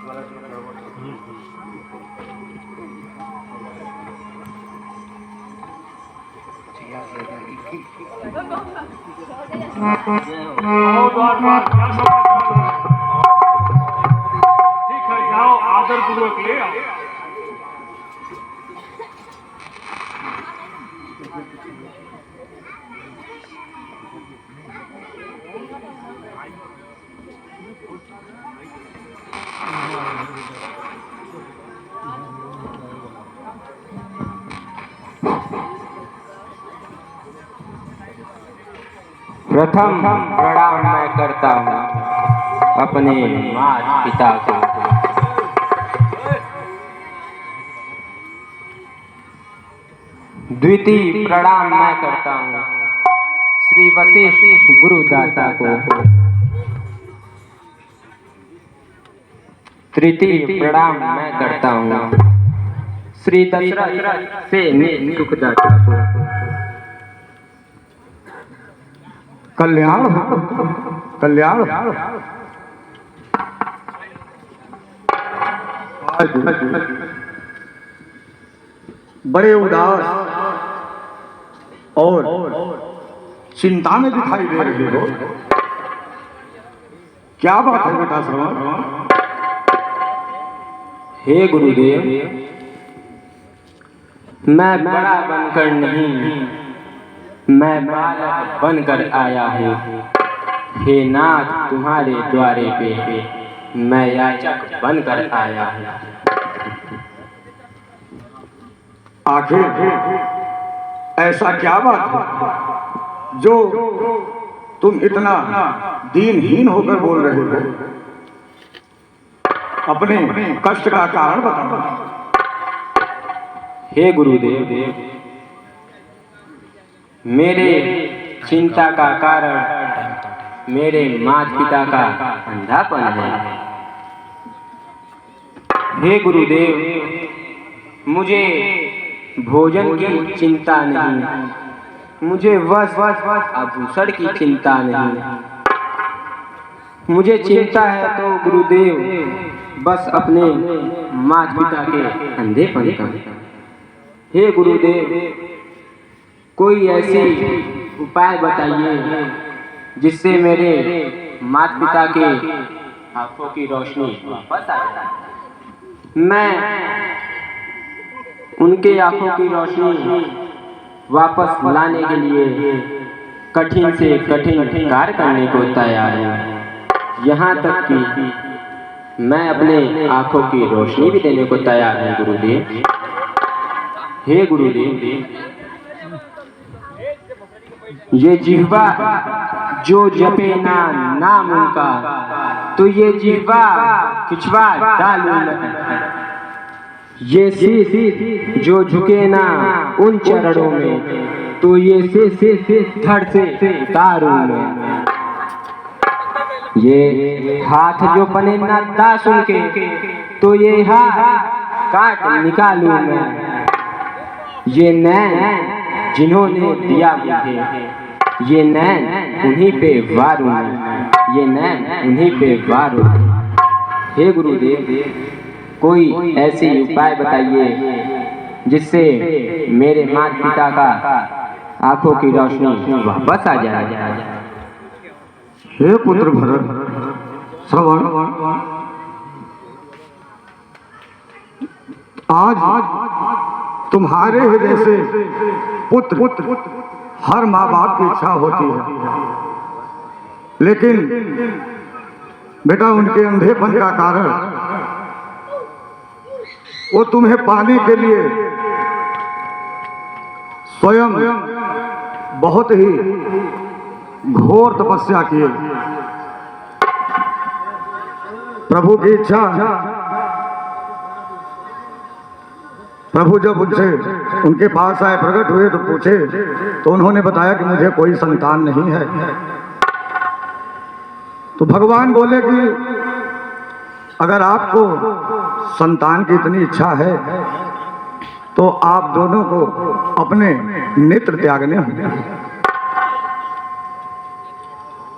ठीक है, जाओ आदर पूर्वक ले आओ। प्रथम प्रणाम मैं करता हूँ अपने माता पिता को। द्वितीय प्रणाम मैं करता हूँ श्री वशिष्ठ गुरुदाता को। तृतीय प्रणाम मैं करता हूँ श्री दशरथ से सुखदाता को। कल्याण कल्याण। बड़े उदास और चिंता में दिखाई दे रहे हो, क्या बात है बेटा श्रवण? हे गुरुदेव, मैं बड़ा बनकर नहीं, मैं बालक बनकर आया हूँ। हे नाथ, तुम्हारे द्वारे पे मैं याचक बनकर आया हूँ। आखिर ऐसा क्या बात है जो तुम इतना दीनहीन होकर बोल रहे हो? अपने कष्ट का कारण बताओ। हे गुरुदेव, मेरे चिंता का कारण मेरे माता पिता का अंधापन है। हे गुरुदेव, मुझे भोजन की चिंता नहीं, मुझे वस्त्र आभूषण की चिंता नहीं, मुझे चिंता है तो गुरुदेव बस अपने माता पिता के अंधेपन का। हे गुरुदेव, कोई ऐसी उपाय बताइए जिससे मेरे माता पिता के आंखों की रोशनी वापस आ जाए। मैं उनके आंखों की रोशनी वापस लाने के लिए कठिन से कठिन कार्य करने को तैयार हूँ। यहाँ तक कि मैं अपने आंखों की रोशनी भी देने को तैयार हूँ गुरुदेव। हे गुरुदेव, ये जिह्वा जो जपे ना नाम उनका, तो ये जिह्वा खिंचवा डालूं मैं। ये शीश जो झुके ना उन चरणों में, तो ये शीश धड़ से उतारूं मैं। ये हाथ जो बने ना दास उनके, तो ये हाथ काट निकालूं मैं। ये नैन जिन्होंने दिया मुझे, ये नैन उन्हीं पे वार हूँ, ये नैन उन्हीं पे वार हूँ। हे गुरुदेव, कोई ऐसी उपाय बताइए जिससे मेरे माता पिता का आंखों की रोशनी वापस आ जाए। हे पुत्र भरत, श्रवण, आज तुम्हारे हृदय से पुत्र हर माँ बाप की इच्छा होती है, लेकिन बेटा उनके अंधेपन का कारण वो तुम्हें पाने के लिए स्वयं बहुत ही घोर तपस्या किए। प्रभु की इच्छा, प्रभु जब उनके पास आए, प्रकट हुए तो पूछे, तो उन्होंने बताया कि मुझे कोई संतान नहीं है। तो भगवान बोले कि अगर आपको संतान की इतनी इच्छा है तो आप दोनों को अपने नेत्र त्यागने होंगे।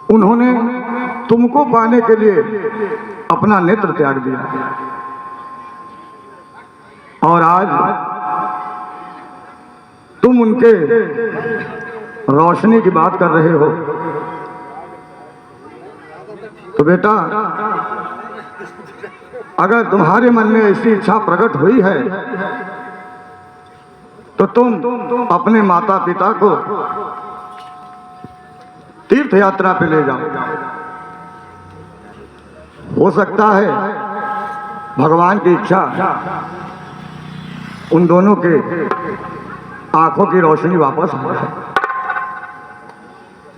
उन्होंने तुमको पाने के लिए अपना नेत्र त्याग दिया, और आज तुम उनके रोशनी की बात कर रहे हो। तो बेटा, अगर तुम्हारे मन में ऐसी इच्छा प्रकट हुई है तो तुम अपने माता पिता को तीर्थ यात्रा पे ले जाओ। हो सकता है भगवान की इच्छा उन दोनों के आंखों की रोशनी वापस आ जाए।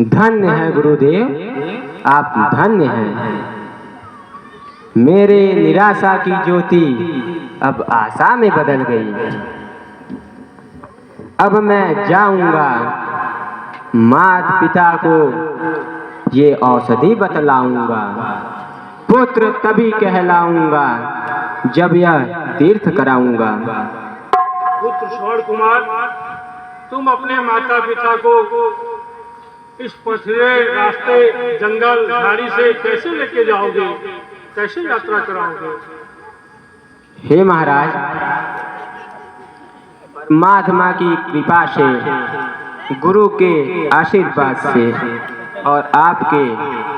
धन्य है गुरुदेव, आप धन्य हैं। मेरे निराशा की ज्योति अब आशा में बदल गई। अब मैं जाऊंगा, माता पिता को ये औषधि बतलाऊंगा। पुत्र तभी कहलाऊंगा जब यह तीर्थ कराऊंगा। पुत्र स्वर्ण कुमार, तुम अपने माता पिता को इस पथरे रास्ते, जंगल झाड़ी से कैसे लेके जाओगे, कैसे यात्रा कराओगे? हे महाराज, महात्मा की कृपा से, गुरु के आशीर्वाद से और आपके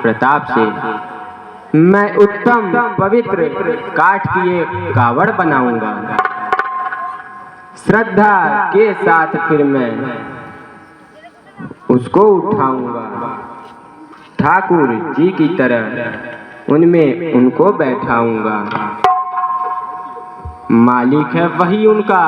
प्रताप से मैं उत्तम पवित्र काठ की एक कावड़ बनाऊंगा। श्रद्धा के साथ फिर मैं उसको उठाऊंगा, ठाकुर जी की तरह उनमें उनको बैठाऊंगा। मालिक है वही उनका,